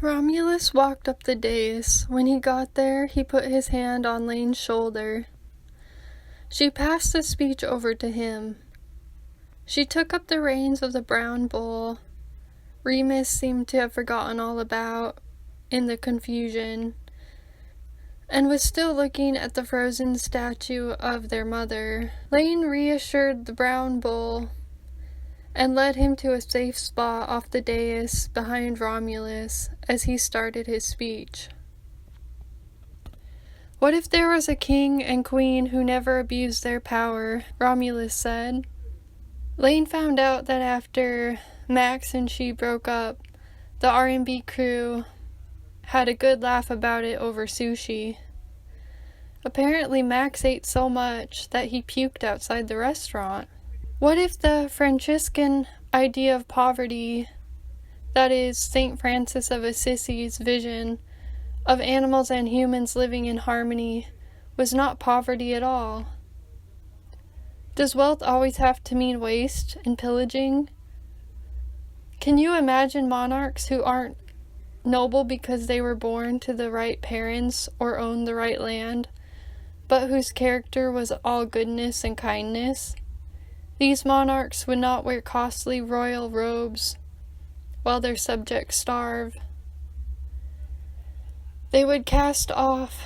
Romulus walked up the dais. When he got there, he put his hand on Lane's shoulder. She passed the speech over to him. She took up the reins of the brown bull. Remus seemed to have forgotten all about in the confusion, and was still looking at the frozen statue of their mother. Lane reassured the brown bull and led him to a safe spot off the dais behind Romulus as he started his speech. "What if there was a king and queen who never abused their power?" Romulus said. Lane found out that after Max and she broke up, the R&B crew had a good laugh about it over sushi. Apparently Max ate so much that he puked outside the restaurant. What if the Franciscan idea of poverty, that is, St. Francis of Assisi's vision of animals and humans living in harmony, was not poverty at all? Does wealth always have to mean waste and pillaging? Can you imagine monarchs who aren't noble because they were born to the right parents or owned the right land, but whose character was all goodness and kindness? These monarchs would not wear costly royal robes while their subjects starve. They would cast off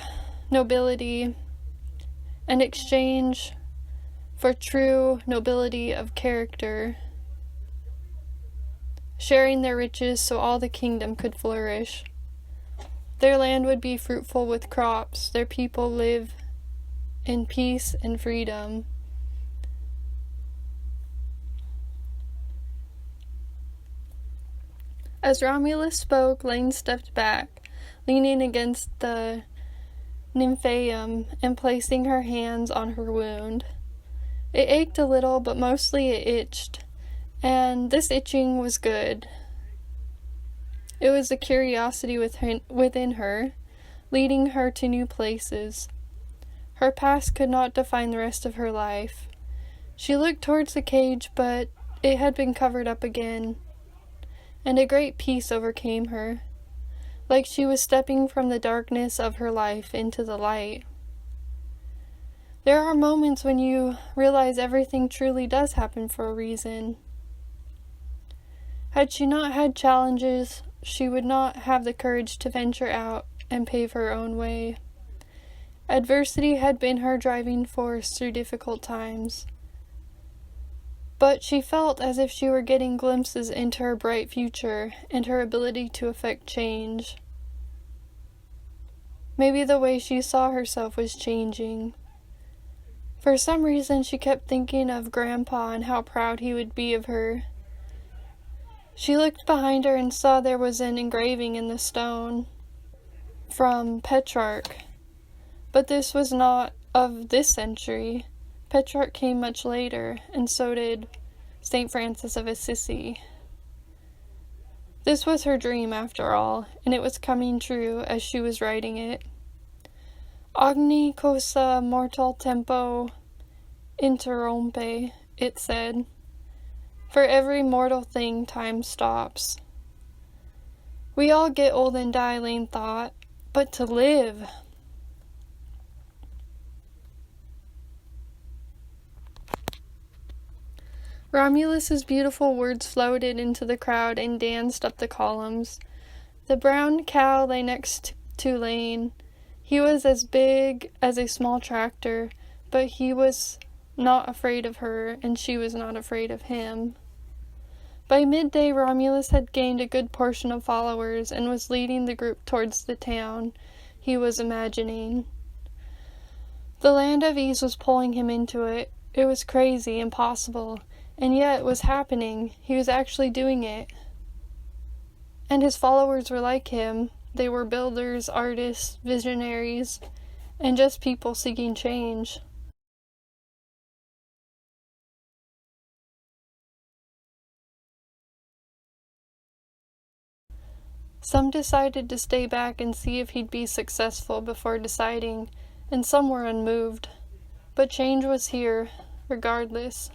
nobility and exchange for true nobility of character, sharing their riches so all the kingdom could flourish. Their land would be fruitful with crops, their people live in peace and freedom. As Romulus spoke, Lane stepped back, leaning against the nymphaeum and placing her hands on her wound. It ached a little, but mostly it itched, and this itching was good. It was the curiosity within her, leading her to new places. Her past could not define the rest of her life. She looked towards the cage, but it had been covered up again, and a great peace overcame her, like she was stepping from the darkness of her life into the light. There are moments when you realize everything truly does happen for a reason. Had she not had challenges, she would not have the courage to venture out and pave her own way. Adversity had been her driving force through difficult times, but she felt as if she were getting glimpses into her bright future and her ability to affect change. Maybe the way she saw herself was changing. For some reason, she kept thinking of Grandpa and how proud he would be of her. She looked behind her and saw there was an engraving in the stone from Petrarch, but this was not of this century. Petrarch came much later, and so did St. Francis of Assisi. This was her dream, after all, and it was coming true as she was writing it. Ogni cosa mortal tempo interrompe, it said. For every mortal thing, time stops. We all get old and die, Lane thought, but to live... Romulus's beautiful words floated into the crowd and danced up the columns. The brown cow lay next to Lane. He was as big as a small tractor, but he was not afraid of her, and she was not afraid of him. By midday, Romulus had gained a good portion of followers and was leading the group towards the town he was imagining. The land of ease was pulling him into it. It was crazy, impossible. And yet it was happening. He was actually doing it. And his followers were like him. They were builders, artists, visionaries, and just people seeking change. Some decided to stay back and see if he'd be successful before deciding, and some were unmoved. But change was here, regardless.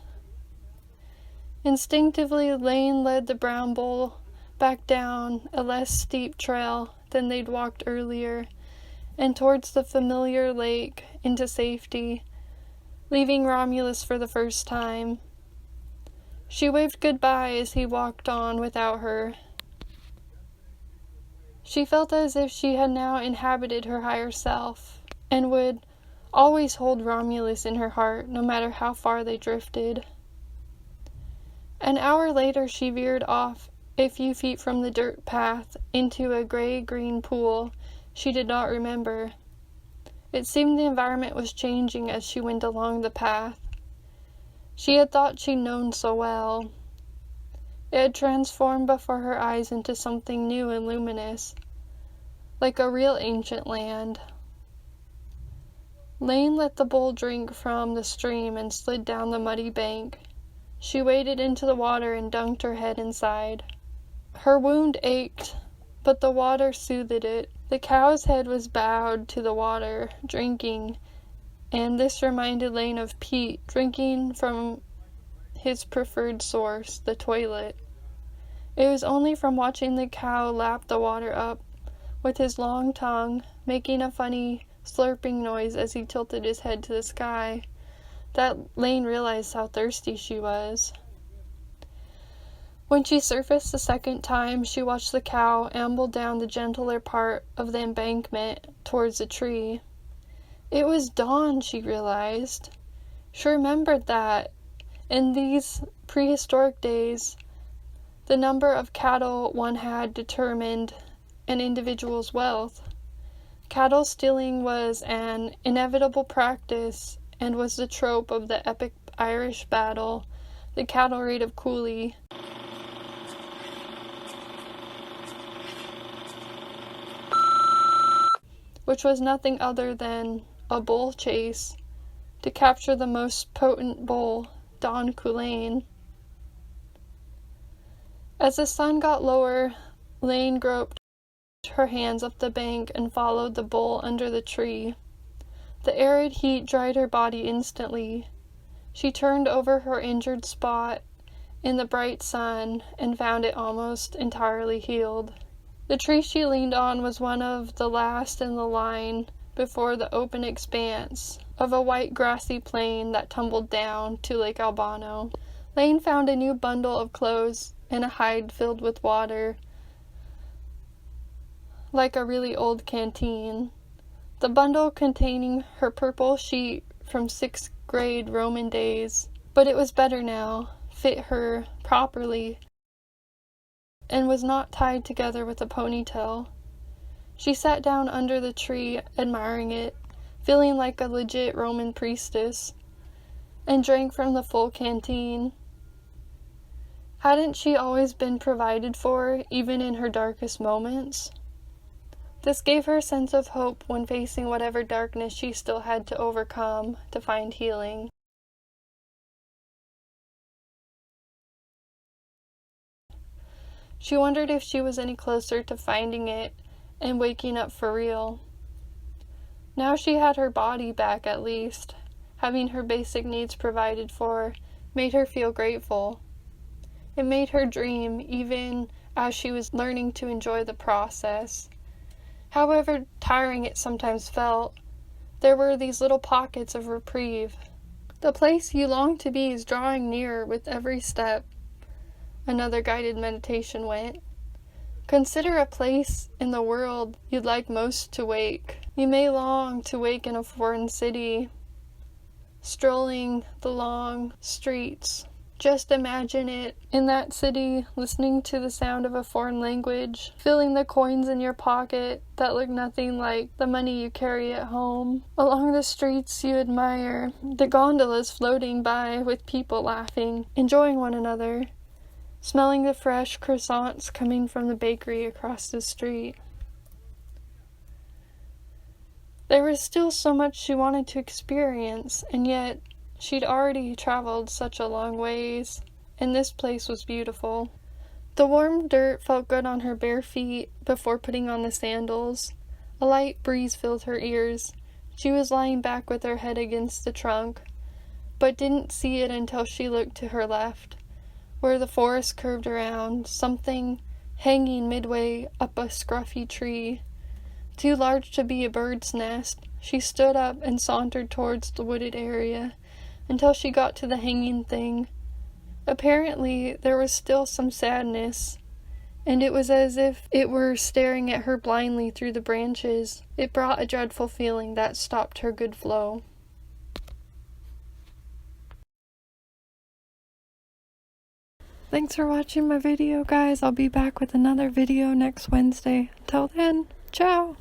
Instinctively, Lane led the brown bull back down a less steep trail than they'd walked earlier, and towards the familiar lake into safety, leaving Romulus for the first time. She waved goodbye as he walked on without her. She felt as if she had now inhabited her higher self, and would always hold Romulus in her heart, no matter how far they drifted. An hour later she veered off a few feet from the dirt path into a gray-green pool she did not remember. It seemed the environment was changing as she went along the path she had thought she'd known so well. It had transformed before her eyes into something new and luminous, like a real ancient land. Lane let the bull drink from the stream and slid down the muddy bank. She waded into the water and dunked her head inside. Her wound ached, but the water soothed it. The cow's head was bowed to the water, drinking, and this reminded Lane of Pete, drinking from his preferred source, the toilet. It was only from watching the cow lap the water up with his long tongue, making a funny slurping noise as he tilted his head to the sky, that Lane realized how thirsty she was. When she surfaced the second time, she watched the cow amble down the gentler part of the embankment towards the tree. It was dawn, she realized. She remembered that, in these prehistoric days, the number of cattle one had determined an individual's wealth. Cattle stealing was an inevitable practice and was the trope of the epic Irish battle, the cattle raid of Cooley. Which was nothing other than a bull chase to capture the most potent bull, Don Culane. As the sun got lower, Lane groped her hands up the bank and followed the bull under the tree. The arid heat dried her body instantly. She turned over her injured spot in the bright sun and found it almost entirely healed. The tree she leaned on was one of the last in the line before the open expanse of a white grassy plain that tumbled down to Lake Albano. Lane found a new bundle of clothes and a hide filled with water, like a really old canteen. The bundle containing her purple sheet from 6th grade Roman days, but it was better now, fit her properly, and was not tied together with a ponytail. She sat down under the tree, admiring it, feeling like a legit Roman priestess, and drank from the full canteen. Hadn't she always been provided for, even in her darkest moments? This gave her a sense of hope when facing whatever darkness she still had to overcome to find healing. She wondered if she was any closer to finding it and waking up for real. Now she had her body back at least. Having her basic needs provided for made her feel grateful. It made her dream, even as she was learning to enjoy the process. However tiring it sometimes felt, there were these little pockets of reprieve. The place you long to be is drawing nearer with every step. Another guided meditation went. Consider a place in the world you'd like most to wake. You may long to wake in a foreign city, strolling the long streets. Just imagine it in that city, listening to the sound of a foreign language, feeling the coins in your pocket that look nothing like the money you carry at home. Along the streets you admire, the gondolas floating by with people laughing, enjoying one another, smelling the fresh croissants coming from the bakery across the street. There was still so much she wanted to experience, and yet she'd already traveled such a long ways, and this place was beautiful. The warm dirt felt good on her bare feet before putting on the sandals. A light breeze filled her ears. She was lying back with her head against the trunk, but didn't see it until she looked to her left, where the forest curved around, something hanging midway up a scruffy tree. Too large to be a bird's nest, she stood up and sauntered towards the wooded area until she got to the hanging thing. Apparently, there was still some sadness, and it was as if it were staring at her blindly through the branches. It brought a dreadful feeling that stopped her good flow. Thanks for watching my video, guys. I'll be back with another video next Wednesday. Until then, ciao!